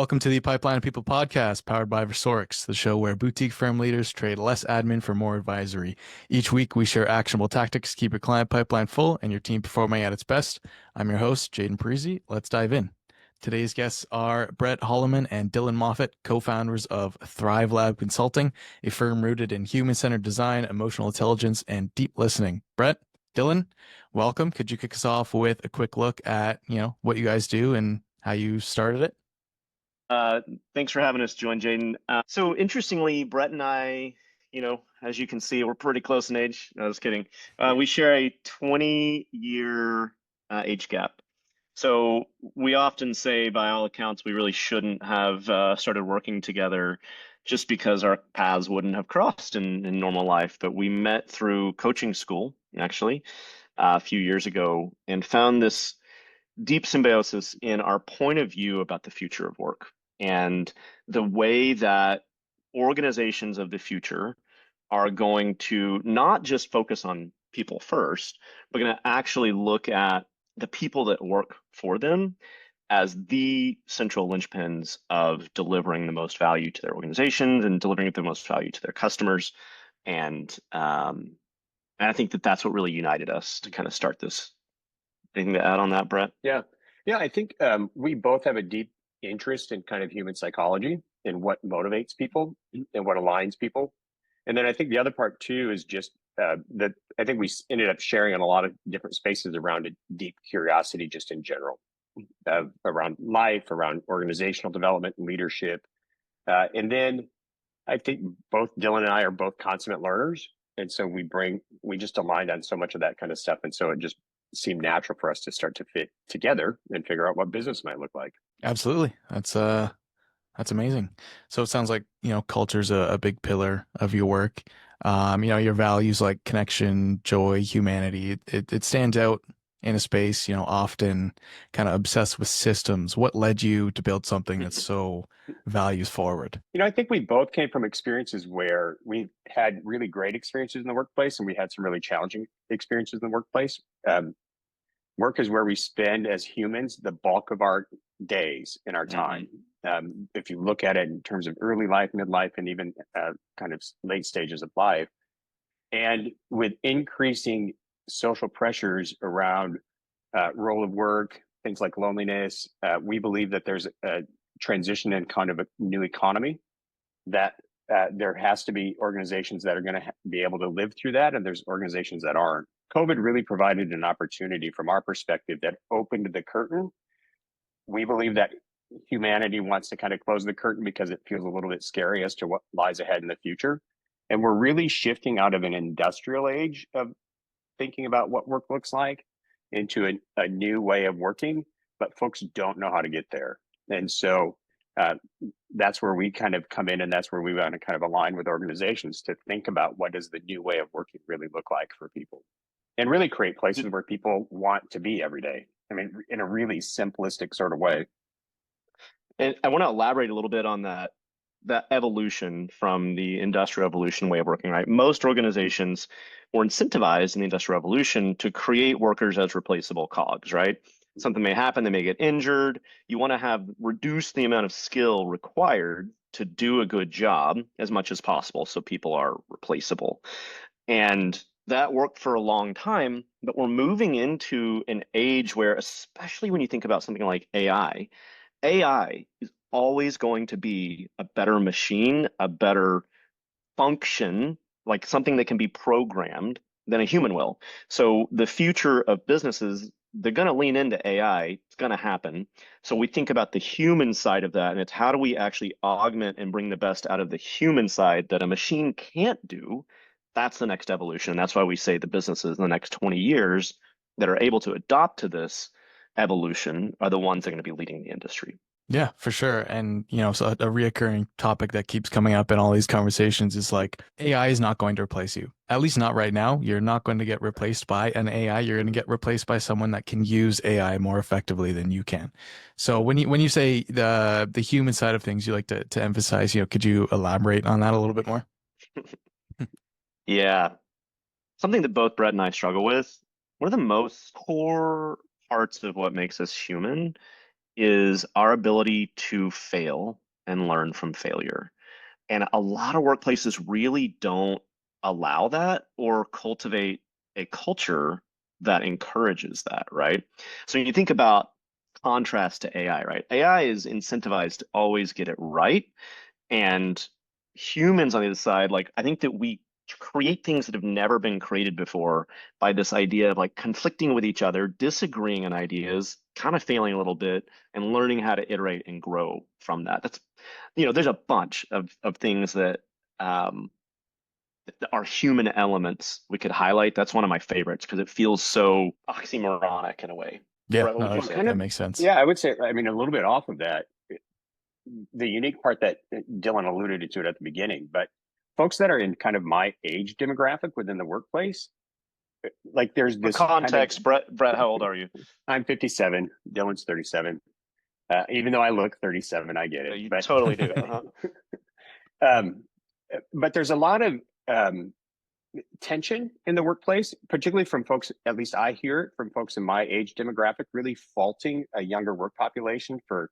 Welcome to the Pipeline of People podcast, powered by Versorix, the show where boutique firm leaders trade less admin for more advisory. Each week, we share actionable tactics to keep your client pipeline full and your team performing at its best. I'm your host, Jaden Parisi. Let's dive in. Today's guests are Brett Holleman and Dylan Moffat, co-founders of ThriveLab Consulting, a firm rooted in human-centered design, emotional intelligence, and deep listening. Brett, Dylan, welcome. Could you kick us off with a quick look at, what you guys do and how you started it? Thanks for having us join, Jaden. So interestingly, Brett and I, as you can see, we're pretty close in age. No, just kidding. We share a 20-year age gap. So we often say, by all accounts, we really shouldn't have started working together just because our paths wouldn't have crossed in normal life. But we met through coaching school, actually, a few years ago, and found this deep symbiosis in our point of view about the future of work and the way that organizations of the future are going to not just focus on people first, but going to actually look at the people that work for them as the central linchpins of delivering the most value to their organizations and delivering the most value to their customers. And I think that that's what really united us to kind of start this. Anything to add on that, Brett? Yeah. I think we both have a deep interest in kind of human psychology and what motivates people and what aligns people. And then I think the other part too is just that I think we ended up sharing in a lot of different spaces around a deep curiosity just in general, around life, around organizational development and leadership. And then I think both Dylan and I are both consummate learners. And so we just aligned on so much of that kind of stuff. And so it just seemed natural for us to start to fit together and figure out what business might look like. Absolutely. That's amazing. So it sounds like, culture's a big pillar of your work. Your values like connection, joy, humanity, it stands out in a space, often kind of obsessed with systems. What led you to build something that's so values forward? I think we both came from experiences where we had really great experiences in the workplace and we had some really challenging experiences in the workplace. Work is where we spend as humans the bulk of our days and our time. If you look at it in terms of early life, midlife, and even kind of late stages of life, and with increasing social pressures around role of work, things like loneliness, we believe that there's a transition in kind of a new economy that there has to be organizations that are going to be able to live through that, and there's organizations that aren't. COVID really provided an opportunity from our perspective that opened the curtain. We believe that humanity wants to kind of close the curtain because it feels a little bit scary as to what lies ahead in the future. And we're really shifting out of an industrial age of thinking about what work looks like into a new way of working, but folks don't know how to get there. And so that's where we kind of come in, and that's where we want to kind of align with organizations to think about what does the new way of working really look like for people, and really create places where people want to be every day. I mean, in a really simplistic sort of way. And I want to elaborate a little bit on that evolution from the industrial revolution way of working, right? Most organizations were incentivized in the industrial revolution to create workers as replaceable cogs, right? Something may happen, they may get injured. You want to have reduce the amount of skill required to do a good job as much as possible so people are replaceable. And that worked for a long time, but we're moving into an age where, especially when you think about something like AI is always going to be a better machine, a better function, like something that can be programmed than a human will. So the future of businesses, they're going to lean into AI. It's going to happen. So we think about the human side of that, and it's how do we actually augment and bring the best out of the human side that a machine can't do. That's the next evolution. That's why we say the businesses in the next 20 years that are able to adopt to this evolution are the ones that are going to be leading the industry. Yeah, for sure. And, so a reoccurring topic that keeps coming up in all these conversations is like AI is not going to replace you. At least not right now. You're not going to get replaced by an AI. You're going to get replaced by someone that can use AI more effectively than you can. So when you say the human side of things, you like to emphasize, could you elaborate on that a little bit more? Yeah. Something that both Brett and I struggle with. One of the most core parts of what makes us human is our ability to fail and learn from failure. And a lot of workplaces really don't allow that or cultivate a culture that encourages that, right? So when you think about contrast to AI, right? AI is incentivized to always get it right. And humans on the other side, like I think that we create things that have never been created before by this idea of like conflicting with each other, disagreeing on ideas, kind of failing a little bit, and learning how to iterate and grow from that. That's, there's a bunch of things that um, are human elements we could highlight. That's one of my favorites because it feels so oxymoronic in a way. Yeah, Brett, what no, would you Well, say? kind that of, makes sense. yeah, I would say, I mean, a little bit off of that, the unique part that Dylan alluded to it at the beginning, but folks that are in kind of my age demographic within the workplace, like there's For this kind of, context, Brett, how old are you? I'm 57, Dylan's 37. Even though I look 37, I get it. You But totally do. Uh-huh. um, but there's a lot of tension in the workplace, particularly from folks, at least I hear it from folks in my age demographic, really faulting a younger work population for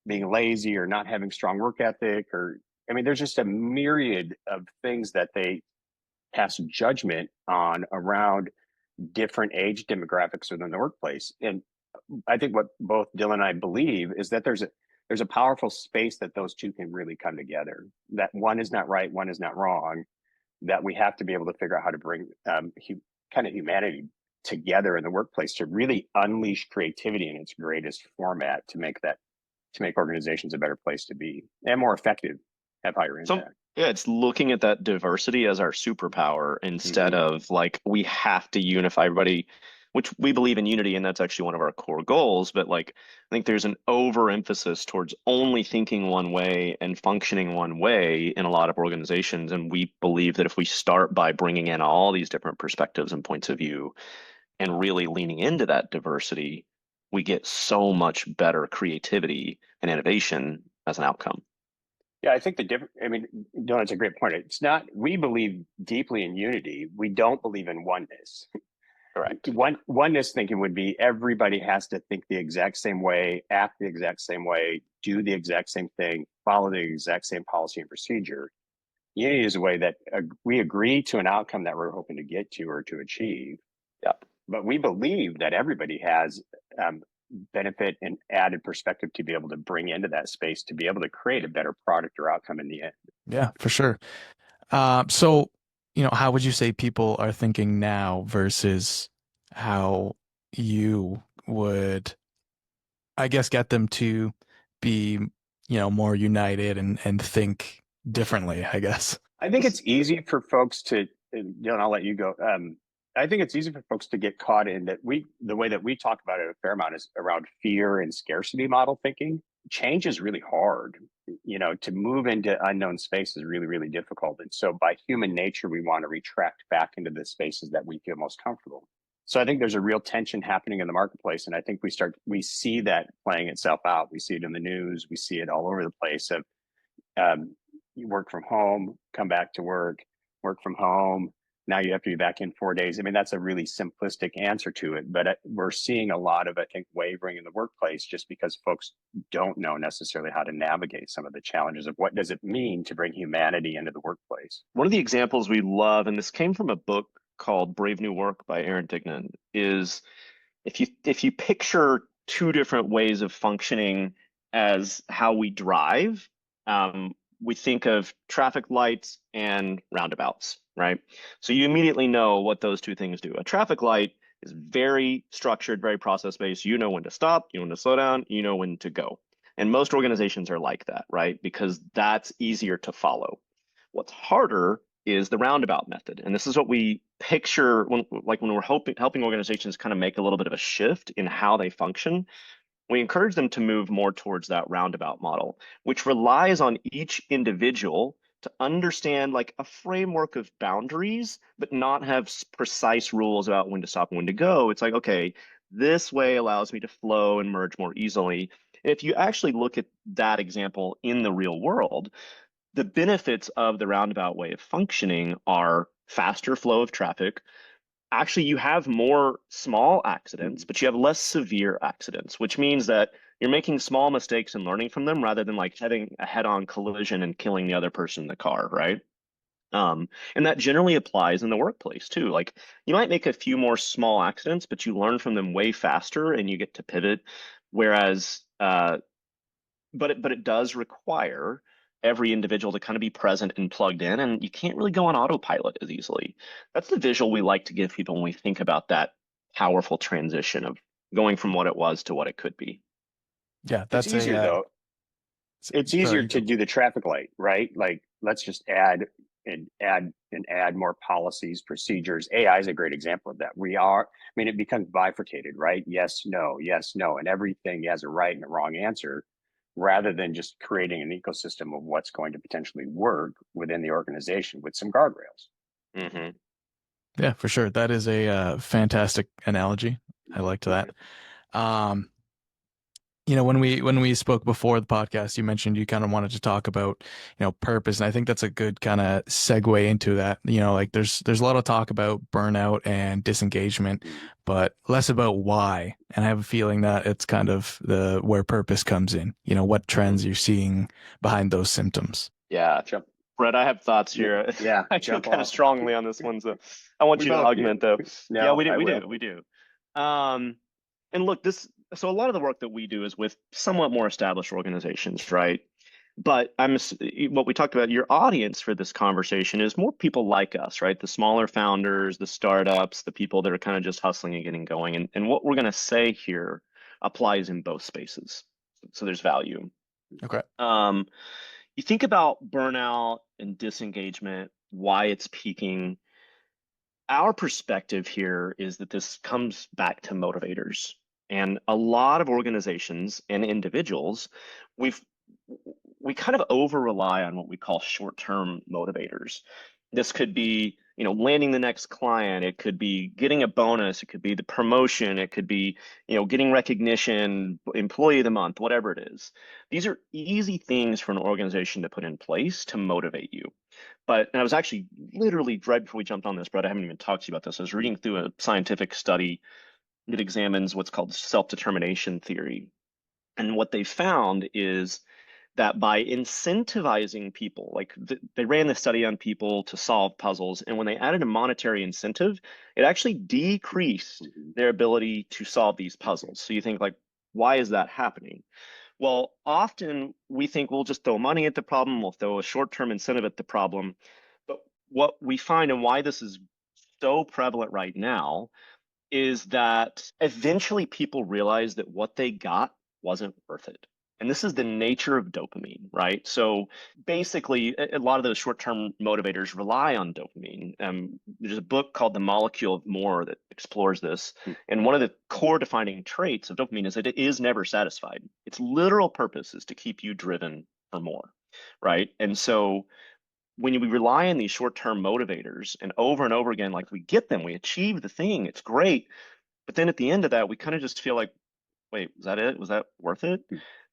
being lazy or not having strong work ethic. Or, I mean, there's just a myriad of things that they pass judgment on around different age demographics within the workplace. And I think what both Dylan and I believe is that there's a powerful space that those two can really come together. That one is not right, one is not wrong. That we have to be able to figure out how to bring kind of humanity together in the workplace to really unleash creativity in its greatest format to make organizations a better place to be and more effective, have higher So impact. yeah, it's looking at that diversity as our superpower instead Mm-hmm. of like we have to unify everybody, which we believe in unity, and that's actually one of our core goals. But like I think there's an overemphasis towards only thinking one way and functioning one way in a lot of organizations. And we believe that if we start by bringing in all these different perspectives and points of view and really leaning into that diversity, we get so much better creativity and innovation as an outcome. Yeah, I think the different. I mean, no, it's a great point. It's not. We believe deeply in unity. We don't believe in oneness. Correct. Oneness thinking would be everybody has to think the exact same way, act the exact same way, do the exact same thing, follow the exact same policy and procedure. Unity is a way that we agree to an outcome that we're hoping to get to or to achieve. Yeah. But we believe that everybody has benefit and added perspective to be able to bring into that space to be able to create a better product or outcome in the end. Yeah, for sure. So, how would you say people are thinking now versus how you would, I guess, get them to be, more united and think differently, I guess. I think it's easy for folks to, Dylan, I'll let you go. I think it's easy for folks to get caught in that the way that we talk about it a fair amount is around fear and scarcity model thinking. Change is really hard. To move into unknown space is really, really difficult. And so by human nature, we want to retract back into the spaces that we feel most comfortable. So I think there's a real tension happening in the marketplace. And I think we see that playing itself out. We see it in the news. We see it all over the place of, you work from home, come back to work from home. Now you have to be back in 4 days. I mean, that's a really simplistic answer to it, but we're seeing a lot of, I think, wavering in the workplace just because folks don't know necessarily how to navigate some of the challenges of what does it mean to bring humanity into the workplace. One of the examples we love, and this came from a book called Brave New Work by Aaron Dignan, is if you picture two different ways of functioning as how we drive, we think of traffic lights and roundabouts, right? So you immediately know what those two things do. A traffic light is very structured, very process-based. You know when to stop, you know when to slow down, you know when to go. And most organizations are like that, right? Because that's easier to follow. What's harder is the roundabout method. And this is what we picture when we're helping organizations kind of make a little bit of a shift in how they function. We encourage them to move more towards that roundabout model, which relies on each individual to understand like a framework of boundaries, but not have precise rules about when to stop and when to go. It's like, okay, this way allows me to flow and merge more easily. And if you actually look at that example in the real world, the benefits of the roundabout way of functioning are faster flow of traffic. Actually, you have more small accidents, but you have less severe accidents, which means that You're making small mistakes and learning from them rather than like having a head-on collision and killing the other person in the car, right? And that generally applies in the workplace too. Like you might make a few more small accidents, but you learn from them way faster and you get to pivot. Whereas, but it does require every individual to kind of be present and plugged in, and you can't really go on autopilot as easily. That's the visual we like to give people when we think about that powerful transition of going from what it was to what it could be. Yeah, It's that's easier though. It's easier sorry. to do the traffic light, right? Like let's just add more policies, procedures. AI is a great example of that. I mean, it becomes bifurcated, right? Yes, no, and everything has a right and a wrong answer, rather than just creating an ecosystem of what's going to potentially work within the organization with some guardrails. Mm-hmm. Yeah, for sure. That is a fantastic analogy. I liked that. Um, when we spoke before the podcast, you mentioned you kind of wanted to talk about, purpose, and I think that's a good kind of segue into that. Like there's a lot of talk about burnout and disengagement, but less about why. And I have a feeling that it's kind of the where purpose comes in. What trends you're seeing behind those symptoms. Yeah, Brett, I have thoughts here. Yeah, I feel kind of strongly on this one, so I want you to augment though. No, yeah, we do. And look, so a lot of the work that we do is with somewhat more established organizations, right? But what we talked about, your audience for this conversation is more people like us, right? The smaller founders, the startups, the people that are kind of just hustling and getting going. And what we're going to say here applies in both spaces. So there's value. Okay. You think about burnout and disengagement, why it's peaking. Our perspective here is that this comes back to motivators. And a lot of organizations and individuals, we've we kind of over rely on what we call short-term motivators. This could be, landing the next client. It could be getting a bonus. It could be the promotion. It could be, getting recognition, employee of the month, whatever it is. These are easy things for an organization to put in place to motivate you. And I was actually literally right before we jumped on this, Brett, I haven't even talked to you about this. I was reading through a scientific study that examines what's called self-determination theory. And what they found is that by incentivizing people, like they ran the study on people to solve puzzles, and when they added a monetary incentive, it actually decreased their ability to solve these puzzles. So you think like, why is that happening? Well, often we think we'll just throw money at the problem, we'll throw a short-term incentive at the problem. But what we find and why this is so prevalent right now is that eventually people realize that what they got wasn't worth it. And this is the nature of dopamine, right? So basically, a lot of those short-term motivators rely on dopamine. There's a book called The Molecule of More that explores this. And one of the core defining traits of dopamine is that it is never satisfied. Its literal purpose is to keep you driven for more, right? And so when we rely on these short-term motivators and over again, like we get them, we achieve the thing, it's great. But then at the end of that, we kind of just feel like, wait, was that it? Was that worth it?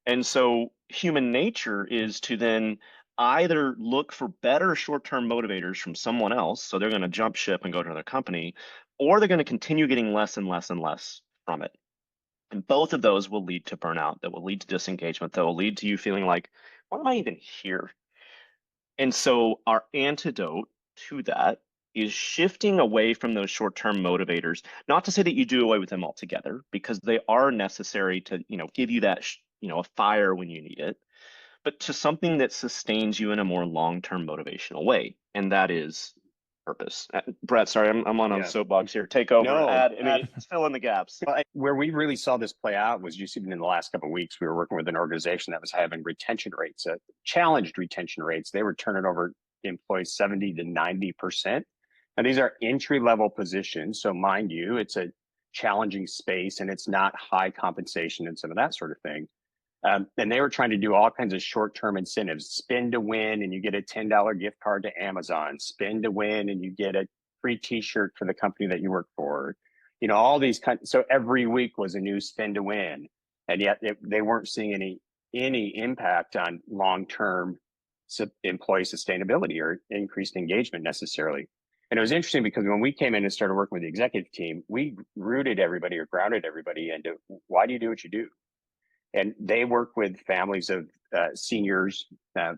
And so human nature is to then either look for better short-term motivators from someone else, so they're going to jump ship and go to another company, or they're going to continue getting less and less and less from it. And both of those will lead to burnout, that will lead to disengagement, that will lead to you feeling like, why am I even here? And so our antidote to that is shifting away from those short-term motivators. Not to say that you do away with them altogether, because they are necessary to, give you that, a fire when you need it, but to something that sustains you in a more long-term motivational way, and that is purpose. Brett, sorry, I'm on a soapbox here. Take over. No, fill in the gaps. Where we really saw this play out was just even in the last couple of weeks, we were working with an organization that was having retention rates, challenged retention rates. They were turning over employees 70 to 90%. And these are entry-level positions. So mind you, it's a challenging space and it's not high compensation and some of that sort of thing. And they were trying to do all kinds of short-term incentives, spin to win and you get a $10 gift card to Amazon, spin to win and you get a free t-shirt for the company that you work for. All these kinds. So every week was a new spin to win. And yet they weren't seeing any impact on long-term employee sustainability or increased engagement necessarily. And it was interesting because when we came in and started working with the executive team, we rooted everybody or grounded everybody into why do you do what you do? And they work with families of seniors,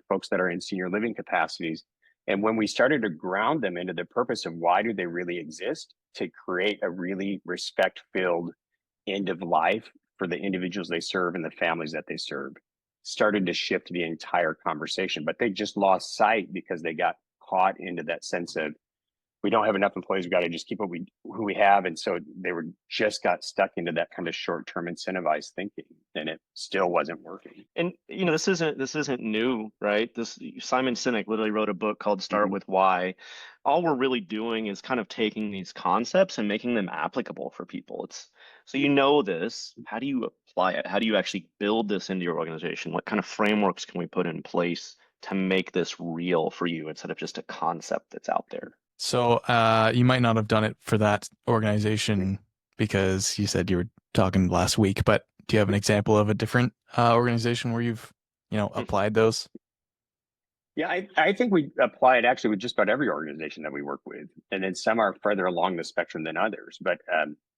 folks that are in senior living capacities. And when we started to ground them into the purpose of why do they really exist, to create a really respect-filled end of life for the individuals they serve and the families that they serve, started to shift the entire conversation. But they just lost sight because they got caught into that sense of, we don't have enough employees, we got to just keep who we have. And so they were just got stuck into that kind of short-term incentivized thinking, and it still wasn't working. And this isn't new, right? This Simon Sinek literally wrote a book called Start with Why. All we're really doing is kind of taking these concepts and making them applicable for people. It's so this, how do you apply it? How do you actually build this into your organization? What kind of frameworks can we put in place to make this real for you instead of just a concept that's out there? So you might not have done it for that organization because you said you were talking last week, but do you have an example of a different organization where you've, applied those? Yeah, I think we apply it actually with just about every organization that we work with. And then some are further along the spectrum than others. But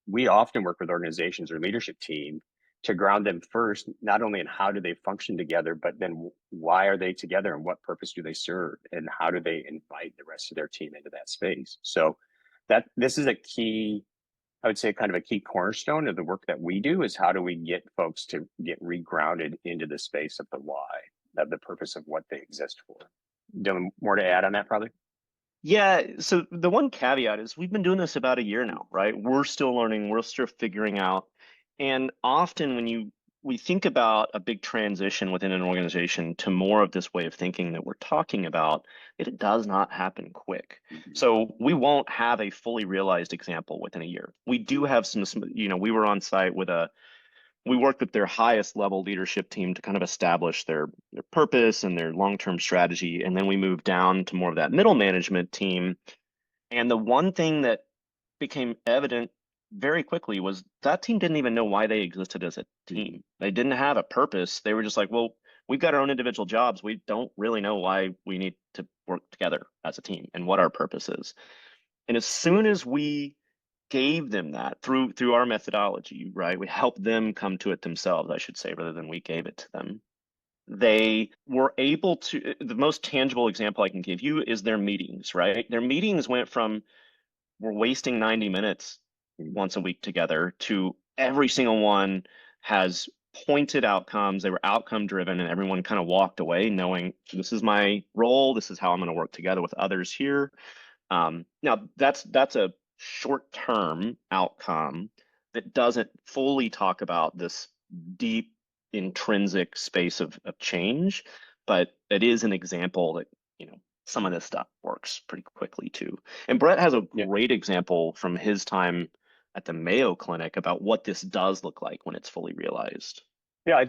we often work with organizations or leadership team to ground them first, not only in how do they function together, but then why are they together and what purpose do they serve? And how do they invite the rest of their team into that space? So this is a key, I would say kind of a key cornerstone of the work that we do, is how do we get folks to get regrounded into the space of the why, of the purpose of what they exist for. Dylan, more to add on that probably? Yeah, so the one caveat is we've been doing this about a year now, right? We're still learning, we're still figuring out. And often when we think about a big transition within an organization to more of this way of thinking that we're talking about, it does not happen quick. So we won't have a fully realized example within a year. We do have some, we were on site with we worked with their highest level leadership team to kind of establish their purpose and their long-term strategy. And then we moved down to more of that middle management team. And the one thing that became evident very quickly was that team didn't even know why they existed as a team. They didn't have a purpose. They were just like, well, we've got our own individual jobs. We don't really know why we need to work together as a team and what our purpose is. And as soon as we gave them that through our methodology, right? We helped them come to it themselves, I should say, rather than we gave it to them. They were able to, the most tangible example I can give you is their meetings, right? Their meetings went from, we're wasting 90 minutes once a week together, to every single one has pointed outcomes. They were outcome driven, and everyone kind of walked away knowing, this is my role, this is how I'm going to work together with others here. Now that's a short-term outcome that doesn't fully talk about this deep intrinsic space of change, but it is an example that, some of this stuff works pretty quickly too. And Brett has a great example from his time at the Mayo Clinic about what this does look like when it's fully realized. Yeah,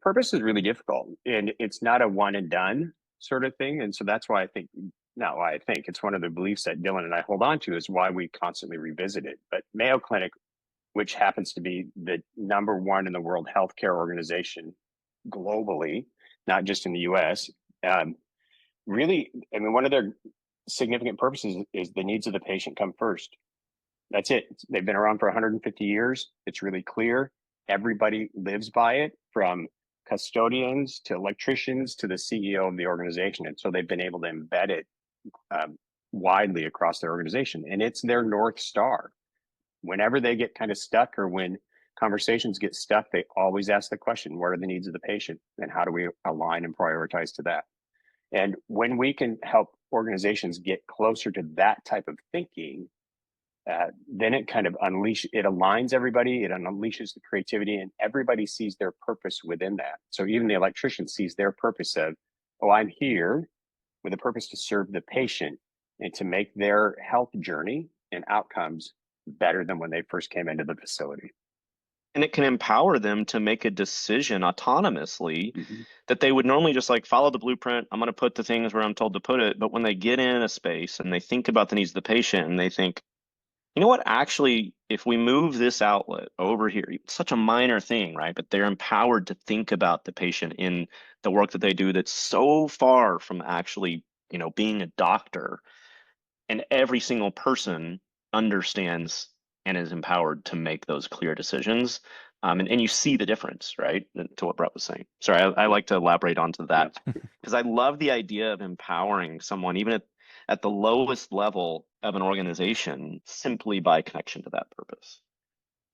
purpose is really difficult, and it's not a one and done sort of thing. And so that's why I think it's one of the beliefs that Dylan and I hold on to, is why we constantly revisit it. But Mayo Clinic, which happens to be the #1 in the world healthcare organization globally, not just in the US, really, I mean, one of their significant purposes is the needs of the patient come first. That's it. They've been around for 150 years. It's really clear. Everybody lives by it, from custodians to electricians to the CEO of the organization. And so they've been able to embed it widely across their organization. And it's their North Star. Whenever they get kind of stuck, or when conversations get stuck, they always ask the question, what are the needs of the patient? And how do we align and prioritize to that? And when we can help organizations get closer to that type of thinking, then it kind of aligns everybody, it unleashes the creativity, and everybody sees their purpose within that. So even the electrician sees their purpose of, oh, I'm here with a purpose to serve the patient and to make their health journey and outcomes better than when they first came into the facility. And it can empower them to make a decision autonomously that they would normally just like follow the blueprint. I'm going to put the things where I'm told to put it. But when they get in a space and they think about the needs of the patient, and they think, you know what, actually, if we move this outlet over here, it's such a minor thing, right? But they're empowered to think about the patient in the work that they do that's so far from actually, being a doctor. And every single person understands and is empowered to make those clear decisions. And you see the difference, right? To what Brett was saying. Sorry, I like to elaborate onto that because I love the idea of empowering someone, even at the lowest level of an organization, simply by connection to that purpose.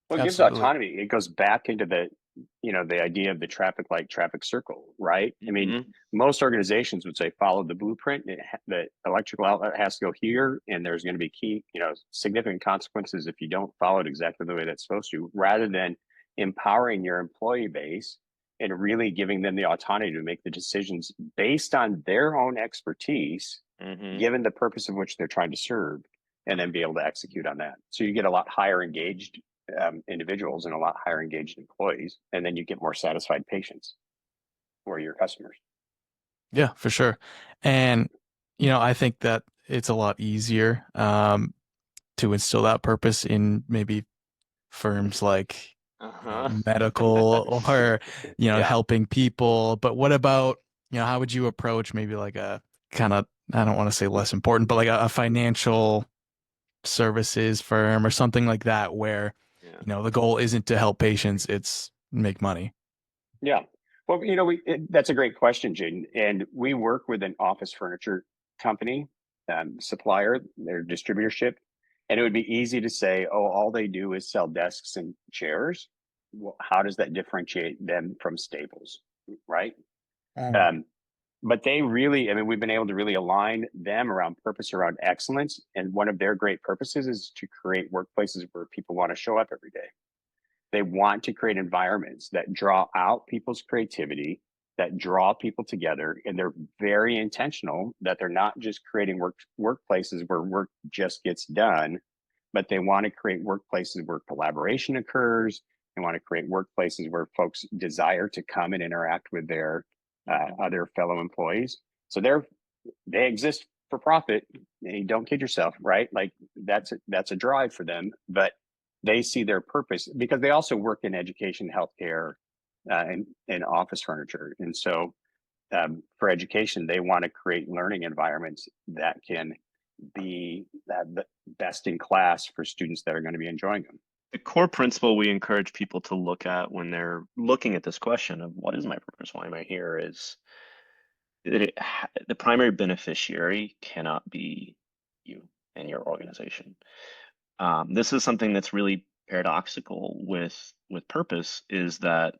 Well, it gives Absolutely. autonomy. It goes back into the idea of the traffic light, traffic circle, right? I mean, most organizations would say follow the blueprint. The electrical outlet has to go here, and there's going to be significant consequences if you don't follow it exactly the way that's supposed to, rather than empowering your employee base and really giving them the autonomy to make the decisions based on their own expertise, given the purpose of which they're trying to serve, and then be able to execute on that. So you get a lot higher engaged individuals and a lot higher engaged employees, and then you get more satisfied patients or your customers. Yeah, for sure. And, I think that it's a lot easier to instill that purpose in maybe firms like medical or, helping people. But what about, how would you approach maybe like a kind of, I don't want to say less important, but like a financial services firm or something like that where, the goal isn't to help patients, it's make money. Yeah. Well, that's a great question, Jaden. And we work with an office furniture company, supplier, their distributorship. And it would be easy to say, oh, all they do is sell desks and chairs. Well, how does that differentiate them from Staples, right? But they really, we've been able to really align them around purpose, around excellence. And one of their great purposes is to create workplaces where people want to show up every day. They want to create environments that draw out people's creativity, that draw people together, and they're very intentional that they're not just creating workplaces where work just gets done, but they want to create workplaces where collaboration occurs. They want to create workplaces where folks desire to come and interact with their other fellow employees. So they exist for profit. Don't kid yourself, right? Like that's a drive for them, but they see their purpose because they also work in education, healthcare, and office furniture. And so for education, they want to create learning environments that can be the best in class for students that are going to be enjoying them. The core principle we encourage people to look at when they're looking at this question of what is my purpose, why am I here, is that the primary beneficiary cannot be you and your organization. This is something that's really paradoxical with purpose, is that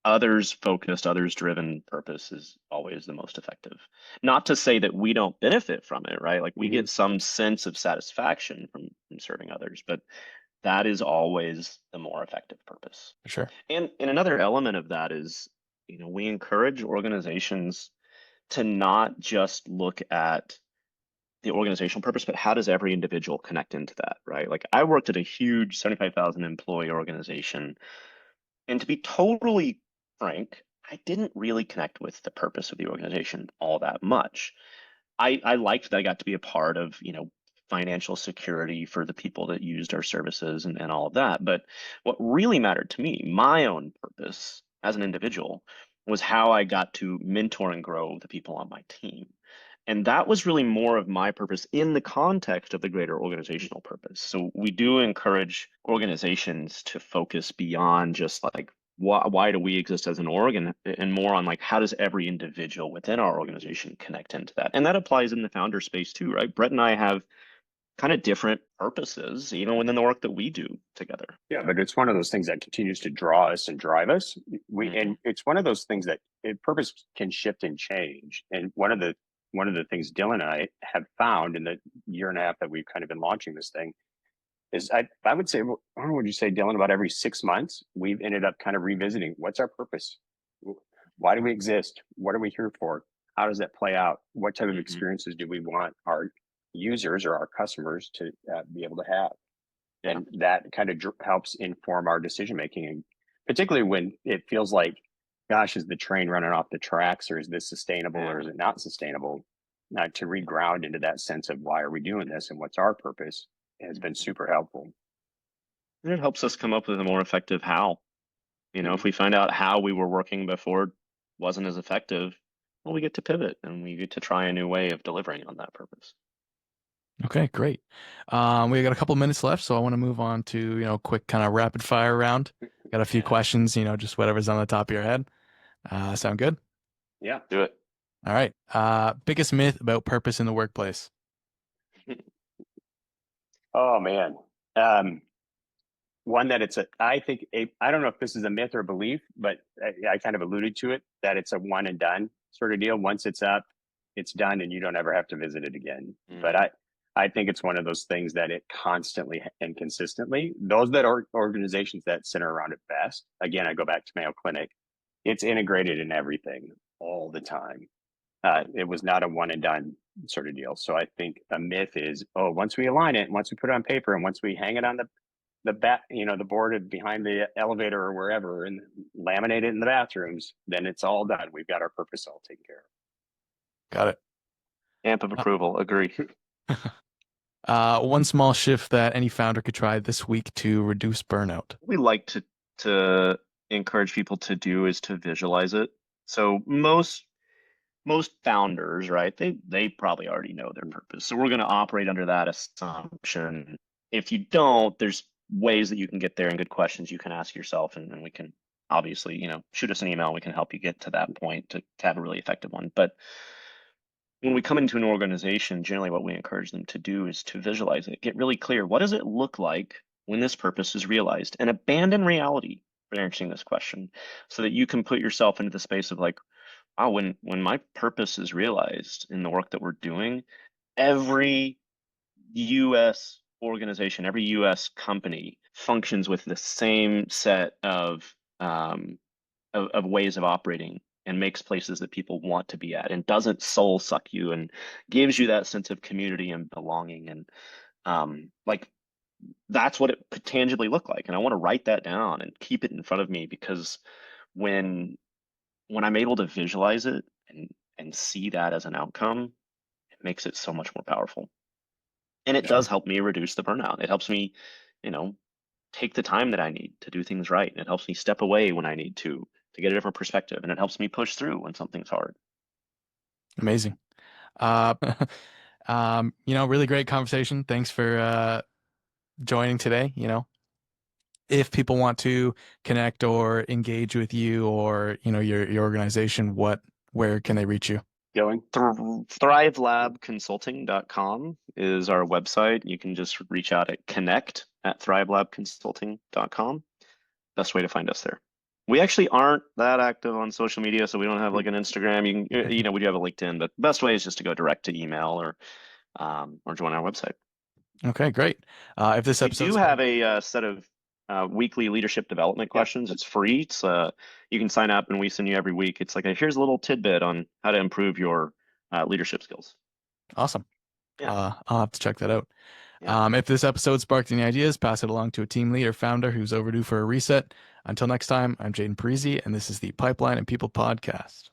others focused, others driven purpose is always the most effective. Not to say that we don't benefit from it, right? Like we get some sense of satisfaction from serving others, but that is always the more effective purpose. Sure. And another element of that is, we encourage organizations to not just look at the organizational purpose, but how does every individual connect into that, right? Like I worked at a huge 75,000 employee organization, and to be totally frank, I didn't really connect with the purpose of the organization all that much. I liked that I got to be a part of, financial security for the people that used our services and all of that. But what really mattered to me, my own purpose as an individual, was how I got to mentor and grow the people on my team. And that was really more of my purpose in the context of the greater organizational purpose. So we do encourage organizations to focus beyond just like, why do we exist as an org, and more on like, how does every individual within our organization connect into that? And that applies in the founder space too, right? Brett and I have kind of different purposes, even within the work that we do together. Yeah, but it's one of those things that continues to draw us and drive us. And it's one of those things that purpose can shift and change. And one of the things Dylan and I have found in the year and a half that we've kind of been launching this thing is I would say, what would you say, Dylan, about every 6 months, we've ended up kind of revisiting what's our purpose? Why do we exist? What are we here for? How does that play out? What type of experiences do we want our users or our customers to be able to have? And that kind of helps inform our decision making, and particularly when it feels like, gosh, is the train running off the tracks, or is this sustainable, or is it not sustainable? To reground into that sense of why are we doing this and what's our purpose has been super helpful. And it helps us come up with a more effective how. If we find out how we were working before wasn't as effective, well, we get to pivot and we get to try a new way of delivering on that purpose. Okay, great. We got a couple minutes left, so I want to move on to, quick kind of rapid fire round. Got a few Yeah. questions, just whatever's on the top of your head. Sound good? Yeah. Do it. All right. Biggest myth about purpose in the workplace. Oh man. One that I think I don't know if this is a myth or a belief, but I kind of alluded to it, that it's a one and done sort of deal. Once it's up, it's done and you don't ever have to visit it again. But I think it's one of those things that it constantly and consistently, those that are organizations that center around it best. Again, I go back to Mayo Clinic. It's integrated in everything all the time. It was not a one and done sort of deal. So I think a myth is, oh, once we align it, once we put it on paper, and once we hang it on the the board behind the elevator or wherever, and laminate it in the bathrooms, then it's all done. We've got our purpose all taken care of. Got it. Stamp of approval. Agree. One small shift that any founder could try this week to reduce burnout. We like to encourage people to do is to visualize it. So most founders, right? They probably already know their purpose. So we're going to operate under that assumption. If you don't, there's ways that you can get there and good questions you can ask yourself, and we can obviously, shoot us an email. We can help you get to that point to have a really effective one. But when we come into an organization, generally what we encourage them to do is to visualize it, get really clear. What does it look like when this purpose is realized? And abandon reality for answering this question so that you can put yourself into the space of like, wow, when my purpose is realized in the work that we're doing, every US organization, every US company functions with the same set of ways of operating and makes places that people want to be at and doesn't soul suck you and gives you that sense of community and belonging. And like that's what it could tangibly look like. And I want to write that down and keep it in front of me, because when I'm able to visualize it and see that as an outcome, it makes it so much more powerful. And it does help me reduce the burnout. It helps me, take the time that I need to do things right. And it helps me step away when I need to get a different perspective. And it helps me push through when something's hard. Amazing. Really great conversation. Thanks for joining today. If people want to connect or engage with you or, your organization, where can they reach you? Going? ThriveLabConsulting.com is our website. You can just reach out at connect@ThriveLabConsulting.com. Best way to find us there. We actually aren't that active on social media, so we don't have like an Instagram. You can, we do have a LinkedIn, but the best way is just to go direct to email or join our website. Okay, great. If this We episode do have a set of weekly leadership development questions. It's free. It's you can sign up and we send you every week. It's like here's a little tidbit on how to improve your leadership skills. Awesome. Yeah. I'll have to check that out. Yeah. If this episode sparked any ideas, pass it along to a team lead or founder who's overdue for a reset. Until next time, I'm Jaden Parisi, and this is the Pipeline and People Podcast.